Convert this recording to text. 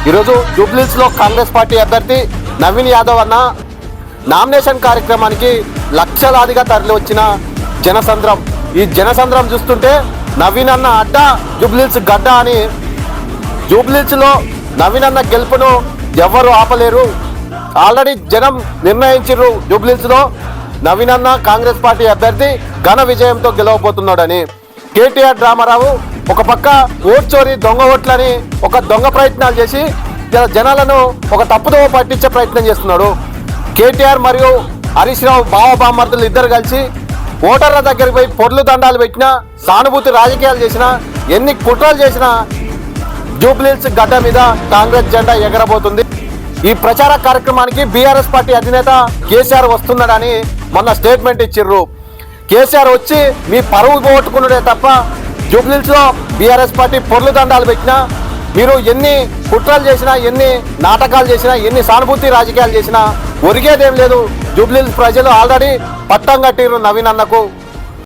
ఈరోజు జూబ్లీహిల్స్లో కాంగ్రెస్ పార్టీ అభ్యర్థి నవీన్ యాదవ్ అన్న నామినేషన్ కార్యక్రమానికి లక్షలాదిగా తరలి వచ్చిన జనసంద్రం. ఈ జనసంద్రం చూస్తుంటే నవీన్ అన్న అడ్డ జూబ్లీహిల్స్ గడ్డ అని, జూబ్లీహిల్స్లో నవీన్ అన్న గెలుపును ఎవరు ఆపలేరు. ఆల్రెడీ జనం నిర్ణయించారు జూబ్లీహిల్స్లో నవీన్ అన్న కాంగ్రెస్ పార్టీ అభ్యర్థి ఘన విజయంతో గెలవబోతున్నాడని. కేటీఆర్ రామారావు ఒక పక్క ఓట్ చోరీ దొంగ ఓట్లని ఒక దొంగ ప్రయత్నాలు చేసి జనాలను ఒక తప్పుదోవ పట్టించే ప్రయత్నం చేస్తున్నాడు. కేటీఆర్ మరియు హరీష్ రావు బావబామర్దులు ఇద్దరు కలిసి ఓటర్ల దగ్గరికి పోయి పొర్లు దండాలు పెట్టినా, సానుభూతి రాజకీయాలు చేసినా, ఎన్ని కుట్రలు చేసినా జూబ్లీహిల్స్ గడ్డ మీద కాంగ్రెస్ జెండా ఎగరబోతుంది. ఈ ప్రచార కార్యక్రమానికి బీఆర్ఎస్ పార్టీ అధినేత కేసీఆర్ వస్తున్నాడని మొన్న స్టేట్మెంట్ ఇచ్చిర్రు. కేసీఆర్ వచ్చి మీ పరువు పోగొట్టుకున్నాడే తప్ప జూబ్లీహిల్స్లో బీఆర్ఎస్ పార్టీ పొర్లు దండాలు పెట్టినా, మీరు ఎన్ని కుట్రలు చేసినా, ఎన్ని నాటకాలు చేసినా, ఎన్ని సానుభూతి రాజకీయాలు చేసినా ఒరిగేదేం లేదు. జూబ్లీహిల్స్ ప్రజలు ఆల్రెడీ పట్టం కట్టిర్రు నవీన్ అన్నకు.